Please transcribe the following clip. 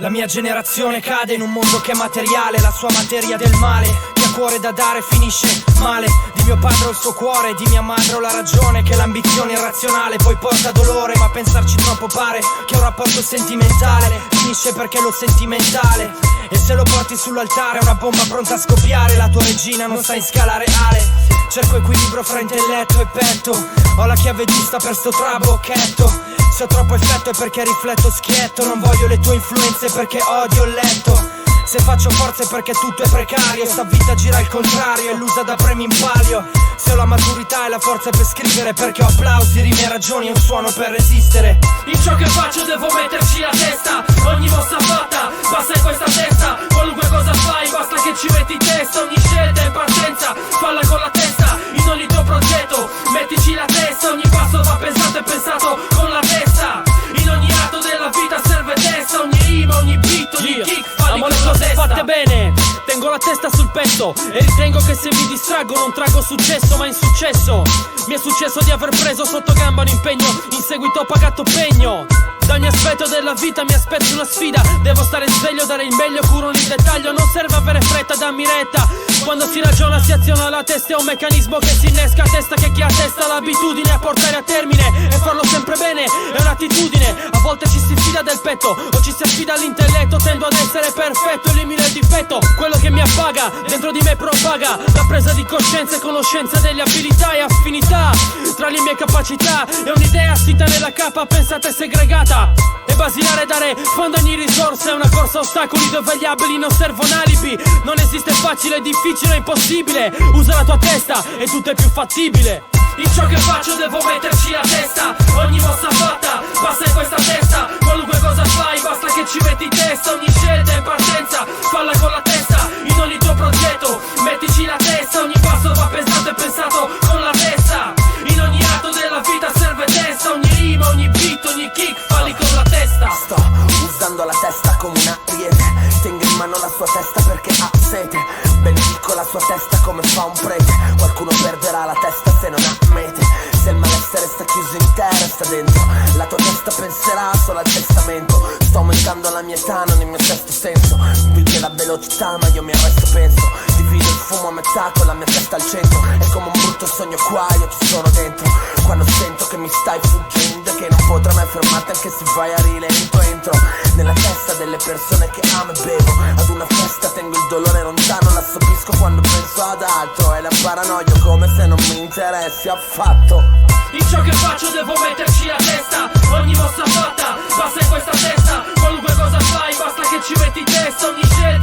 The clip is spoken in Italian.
La mia generazione cade in un mondo che è materiale, la sua materia del male. Chi ha cuore da dare finisce male. Di mio padre ho il suo cuore, di mia madre ho la ragione, che l'ambizione irrazionale poi porta dolore. Ma pensarci troppo pare che un rapporto sentimentale finisce perché lo sentimentale. E se lo porti sull'altare è una bomba pronta a scoppiare. La tua regina non sa in scala reale. Cerco equilibrio fra intelletto e petto. Ho la chiave giusta per sto trabocchetto. Se ho troppo effetto è perché rifletto schietto. Non voglio le tue influenze perché odio il letto. Se faccio forza è perché tutto è precario. Sta vita gira al contrario, è l'usa da premi in palio. Se ho la maturità e la forza per scrivere, perché ho applausi, rime e ragioni e un suono per resistere. In ciò che faccio devo metterci la testa. Ogni mossa fatta passa in questa testa. Qualunque cosa fai basta che ci metti testa. Ogni scelta è in partenza, falla con la testa. In ogni tuo progetto mettici la testa. Ogni passo va pensato e pensato con la testa. In ogni atto della vita serve testa. Ogni rima, ogni beat, ogni kick, falli con la testa. Fatte bene, tengo la testa sul petto e ritengo che se mi distraggo non traggo successo ma insuccesso. Mi è successo di aver preso sotto gamba un impegno, in seguito ho pagato pegno. Da ogni aspetto della vita mi aspetto una sfida. Devo stare sveglio, dare il meglio, curo ogni dettaglio. Non serve avere fretta, dammi retta. Quando si ragiona si aziona la testa. È un meccanismo che si innesca a testa, che chi ha testa l'abitudine a portare a termine. E farlo sempre bene è un'attitudine. A volte ci si fida del petto o ci si affida all'intelletto. Tendo ad essere perfetto, elimino il difetto. Quello che mi appaga, dentro di me propaga la presa di coscienza e conoscenza delle abilità e affinità tra le mie capacità. È un'idea sita nella capa, pensata e segregata. È basilare dare fondo a ogni risorsa. È una corsa a ostacoli dove gli abili non servono alibi. Non esiste facile, difficile o impossibile. Usa la tua testa e tutto è più fattibile. In ciò che faccio devo metterci la testa. Ogni mossa fatta passa in questa testa. Qualunque cosa fai basta che ci metti testa. Ogni scelta è in partenza, falla con la testa. In ogni tuo progetto mettici la testa. Ogni passo va pensato e pensato con la testa. In ogni atto della vita serve testa. Ogni rima, ogni beat, ogni kick, falli con la testa. Sto usando la testa come un ariete. Tengo in mano la sua testa perché ha sete. Benedico la sua testa come fa un prete. Qualcuno perderà la testa se non ha mete. Se il malessere sta chiuso in te resta dentro. La tua testa penserà solo al testamento. Sto aumentando la mia età, non il mio sesto senso. Vince la velocità ma io mi arresto penso. Divido il fumo a metà con la mia testa al centro. È come un brutto sogno qua, io ci sono dentro. Quando sento che mi stai fuggendo e che non potrai mai fermarti anche se vai a rilento. Entro nella testa delle persone che amo e bevo. Ad una festa tengo il dolore lontano. L'assorbisco quando penso ad altro. E la paranoia come se non mi interessi affatto. In ciò che faccio devo metterci la testa. Ogni mossa fatta passa in questa testa. Qualunque cosa fai basta che ci metti testa. Ogni scelta